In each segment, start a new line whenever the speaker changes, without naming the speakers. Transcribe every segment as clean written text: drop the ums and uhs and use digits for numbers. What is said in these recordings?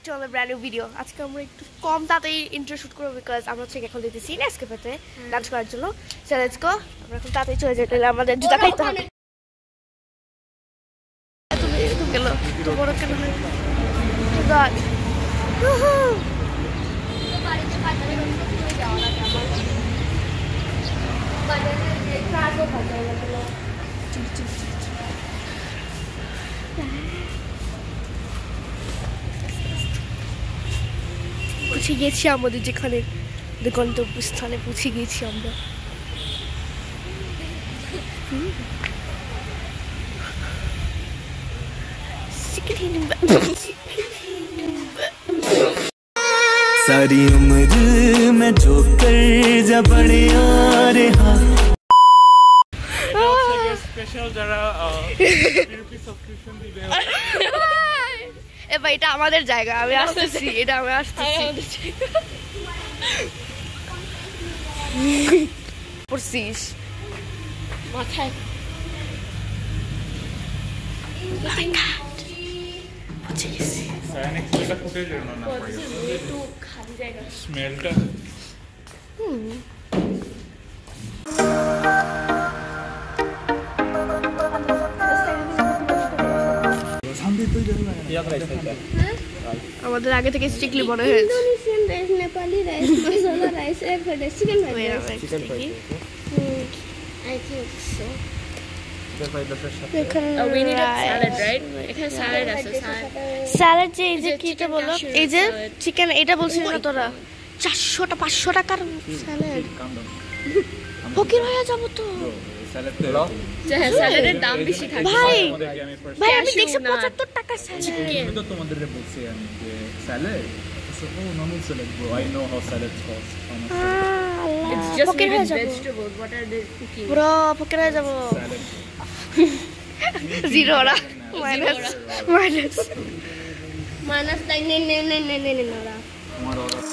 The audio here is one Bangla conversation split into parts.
To our brand new video. আজকে আমরা একটু কম তাড়াতাড়ি ইন্ট্রো শুট করবো বিকজ আমরা ঠিক এখন দিতেছি নেসক্যাফেতে লাঞ্চ করার জন্য। সো লেটস গো, আমরা এখন তাড়াতাড়ি চলে যেতে হলে আমাদের জুতা খাইতে হবে। তুমি গেল তো বড় কেন গড পৌঁছে গিয়েছি আমাদের যেখানে গন্তব্যস্থানে পৌঁছে গিয়েছি আমরা।
सारी उम्र में जो कर जा बड़े यार हाँ
স্পেশাল যারা সাবস্ক্রিপশন দিবে
এ ভাই এটা আমাদের জায়গা, আমি আসতেছি, এটা আমি আসতেছি। পড়ছিস মাথায় পৌঁছে গেছি।
সায়ানিক এটা ফুটেজ এর না
একটু খালি জায়গা
স্মেলটা
আমাদের আগে থেকে স্ট্রিক্টলি মনে হয়েছে
ইন্দোনেশিয়ান রাইস, নেপালি রাইস, মশলা রাইস, এরপরে chicken fried rice. I think so.
We need a salad,
right? এখানে স্যালাড আছে,
স্যালাড যে এই যে কিটা বলো, এই যে চিকেন এটা বলছিস না তোরা 400টা 500 টাকার স্যালাড ফকির হয়ে যাব তো।
স্যালাডের দাম বেশি থাকে
ভাই ভাই আমি দেখছি 75 টাকা স্যালাড।
আমি তো তোমাদের বলছি আমি যে salad so normal salad bro I know how salads cost
It's just
ফকির হয়ে
with
যাব
vegetables. What are they cooking?
Bro, ফকির হয়ে যাব। জিরো ওরা মাইনাস
মাইনাস তাই নে ওরা।
আমার অর্ডার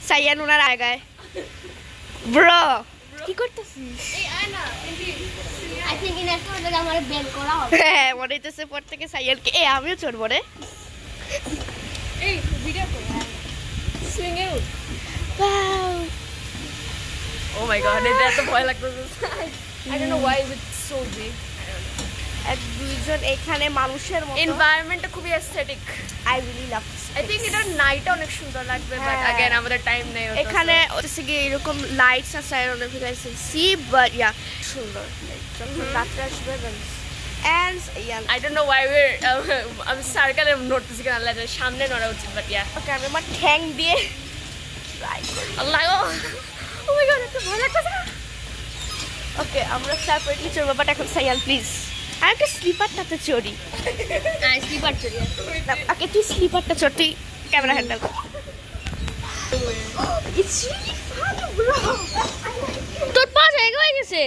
সাইয়ান ওনার আগায় ব্রো কি করতেছিস?
I think in next one আমার বেল করা হবে।
হ্যাঁ মনে হইতেছে পর থেকে সাইয়ানকে এ আমিও চড়বো রে।
এই ভিডিও কর swing out.
Wow
Oh my god, এটা এত ভয় লাগতেছে। I don't know why is it so big.
এক দুইজন এখানে মানুষের মতো
এনভায়রনমেন্টটা খুবই aesthetic.
I really love this.
I think এটা নাইটে অনেক সুন্দর লাগবে, বাট अगेन আমাদের টাইম নেই।
এখানে হচ্ছে কি এরকম লাইটস আছে I don't know if you guys can see but yeah সুন্দর যখন রাত্রে আসবে and yeah
I don't know why we're I'm সার্কেলে নড়তেছি কেন, আল্লাহ জানে সামনে নড়া উচিত, বাট ইয়া
ওকে আমি আমার ঠ্যাং দিয়ে ট্রাই করি।
আল্লাহ ও মাই গড এত ভয় লাগতেছে।
ওকে আমরা সেপারেটলি চলবো, বাট এখন সাইয়ান প্লিজ আমি একটা স্লিপারটাতে চড়ি।
হ্যাঁ স্লিপার চড়ি।
ওকে তুই স্লিপারটা চড়, তুই ক্যামেরা হ্যান্ডেল কর। It's really fun bro.
তোর পা জায়গা হয়ে গেছে।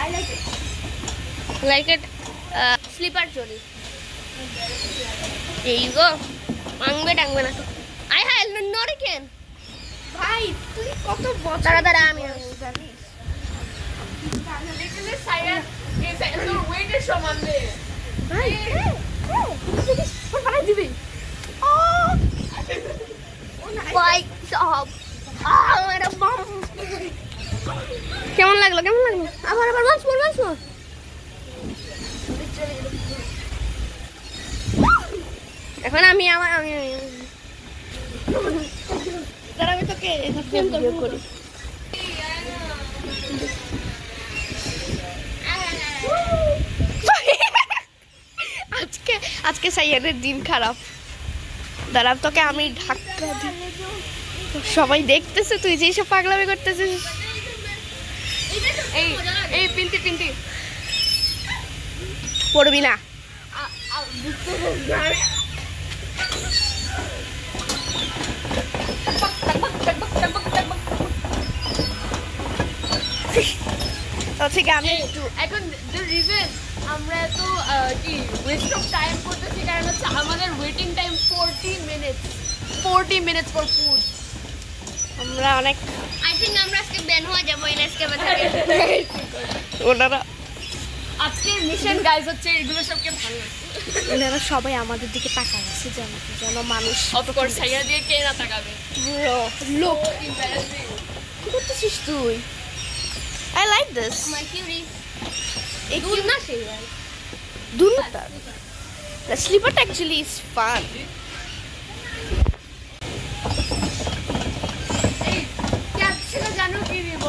I like it.
Like it slipper চড়ি। এই গো টাংবে না তো। আই হাই নড়ে কেন
ভাই তুই কত বছর
দাঁড়া আমি
জানিস
দেখলে সাইয়া এই তোর ওয়েটের সমান দে
ভাই ফোন বানাই দিবি। ও
ভাই সব আমার বাম কেমন লাগলো আবার ওয়ান্স মোর এখন আমি
দাঁড়া আমি তোকে ভিডিও করি। আজকে সাইয়ানের দিন খারাপ। দাঁড়া তোকে আমি ধাক্কা দিই, সবাই দেখতেছে তুই যে সব পাগলামি করতেছিস।
এই পিন্তি
পড়বি না। ঠিক আমি একটু
এখন the reason আমরা তো কি ওয়েস্ট অফ টাইম করতেছি কারণ হচ্ছে আমাদের waiting time 40 minutes for food.
আমরা অনেক
আই থিংক আমরা আজকে ব্যান হয়ে যাবো এই স্কেমে থেকে
ওনারা
আজকে মিশন গাইজ হচ্ছে এগুলো সবকে ভালো
ওনারা সবাই আমাদের দিকে তাকায় আছে যেন মানুষ
অফকোর্স সাইয়া দিয়ে কে না তাকাবে
লোক
ইম্বারাসিং
কি করতেছিস তুই I like this
my query
এই
দুল না সেই ভাই
দুলটা the slipper actually is fun
ক্যাপশনে জানো কি দিব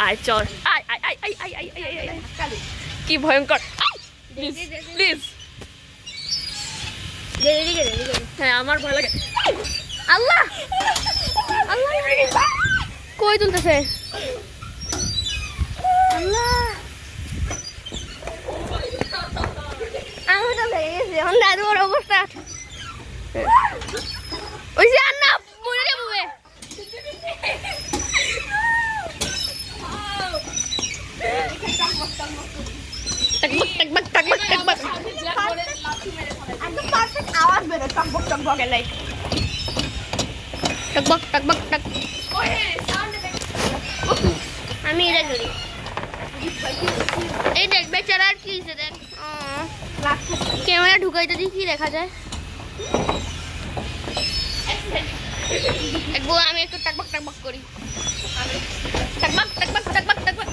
আয় চল আয় আয় আয় আয় আয় আয় আয় আয় কি ভয়ঙ্কর প্লিজ প্লিজ হ্যাঁ আমার ভয় লাগে
আল্লাহ আল্লাহ কই তুলতেছে আল্লাহ আমি তো ভেঙে গেছি এখন দাদুর অবস্থা ওই যে আর না মরে যাবো টকবক টকবক টকবক টকবক একদম পারফেক্ট আওয়াজ বেরো টকবক টকবক লাইক টকবক টকবক টক আমি এটা করি এই দেখ বেচারা আর কি হয়েছে দেখ ক্যামেরা ঢুকাইতে দিই কি দেখা যায় একবার আমি একটু টকবক টকবক করি টকবক টকবক টকবক টকবক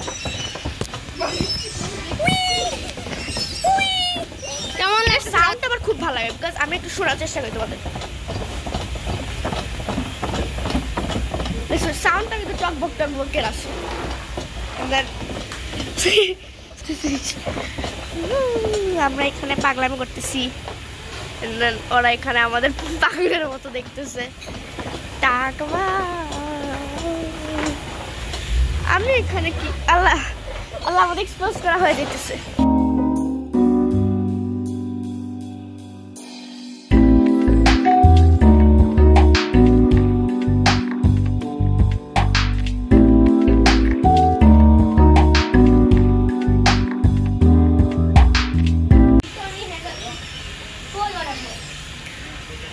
কেমন সাউন্ডটা আমার খুব ভালো লাগে বিকজ আমি একটু শোনার চেষ্টা করি তোমাদের সাউন্ডটা কিন্তু টকবক টকবকের আসে আমরা এখানে পাগলামি করতেছি ওরা এখানে আমাদের পাগলের মতো দেখতেছে টাকবা আমি এখানে কি আল্লাহ আল্লাহ আমাদের এক্সপোজ করা হয়ে যেতেছে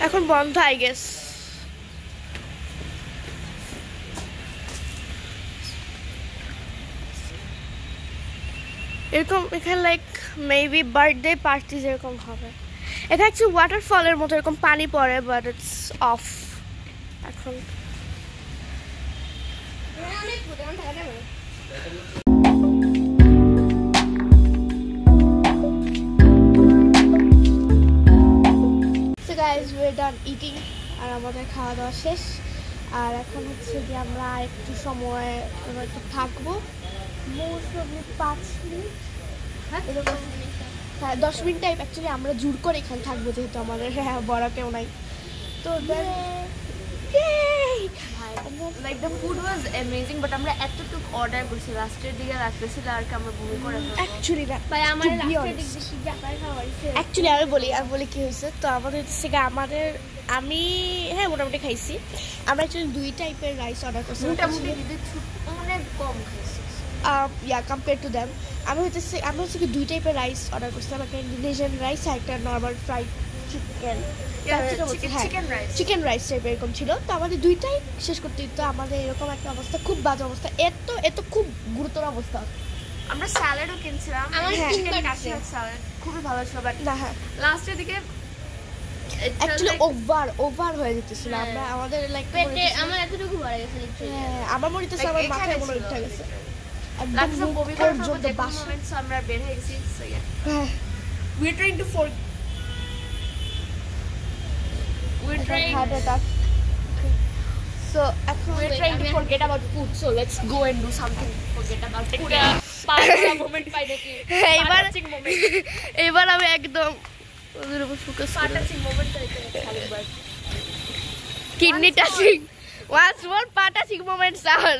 এখন বন্ধ আই গেস এরকম এখানে লাইক মেবি বার্থডে পার্টি যেরকম হবে এটা অ্যাকচুয়ালি ওয়াটারফলের মতো এরকম পানি পড়ে বাট ইটস অফ এখন So guys, we're done eating আর আমাদের খাওয়া দাওয়া শেষ আর এখন হচ্ছে যে আমরা একটু সময় একটু থাকবো মোস্ট অফলি 5 মিনিট হ্যাঁ 10 মিনিট টাইপ অ্যাকচুয়ালি আমরা জোর করে এখানে থাকবো যেহেতু আমাদের বড় কেউ নাই তো
like the food was amazing but আমরা এতটুকু অর্ডার করছি লাস্টের দিকে রাখতেছিল আর কি আমরা বমি করে
অ্যাকচুয়ালি না
ভাই আমার লাস্টের দিক দিয়ে জাপার খাওয়া হইছে
অ্যাকচুয়ালি আমি বলি কি হয়েছে তো আমাদের হচ্ছে আমি হ্যাঁ মোটামুটি খাইছি আমরা অ্যাকচুয়ালি 2 টাইপের রাইস অর্ডার করছি
মোটামুটি অনেক কম খাইছি
কম্পেয়ার টু দ্যাম আমি হচ্ছে কি 2 টাইপের রাইস অর্ডার করছিলাম একটা ইন্দোনেশিয়ান রাইস আর একটা নর্মাল ফ্রাইড চিকেন রাইস টাইপের এরকম ছিল তো আমাদের দুইটাই শেষ করতে তো আমাদের এরকম একটা অবস্থা খুব বাজে অবস্থা এত খুব গুরুতর অবস্থা
আমরা স্যালাডও কিনছিলাম
আমার
চিকেন কাশিয়ার স্যালাড খুবই ভালো ছিল বাট
না হ্যাঁ
লাস্টের দিকে
অ্যাকচুয়ালি ওভার হয়ে যেতেছিল আমরা আমাদের লাইক
পেটে আমার এতটুকু ভরে গেছে
আমার মনে হচ্ছে আমার মাথায় মনে উঠে গেছে
একদম বমি করার পর্যন্ত মোমেন্টস আমরা বের হয়ে গেছি so yeah we're trying to
So
we're trying to forget about food. So let's go and do something. Forget about it. পুরা পাগলা মোমেন্ট পাই দেখি।
এবার আমি একদম ওদের উপর ফোকাস
পা
করে
টাচিং মোমেন্ট আরেকবার
কিডনি টাচিং once more পা touching moment sir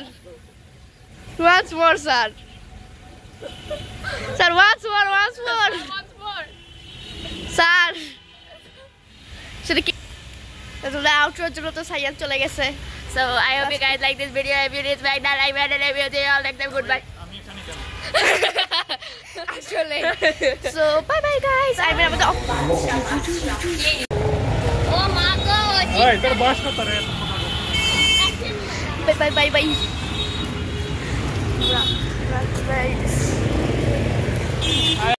once more sir sir once more sir সেটা কি তাহলে আউটরোর জন্য তো সাইয়াল চলে গেছে
So I hope you guys like this video. If you did like that, like that, and if you did, all like them. Goodbye.
আসলে so bye bye guys I mean আমাদের
ও মা গো
ওই তোর বয়স কত রে
bye bye bye bye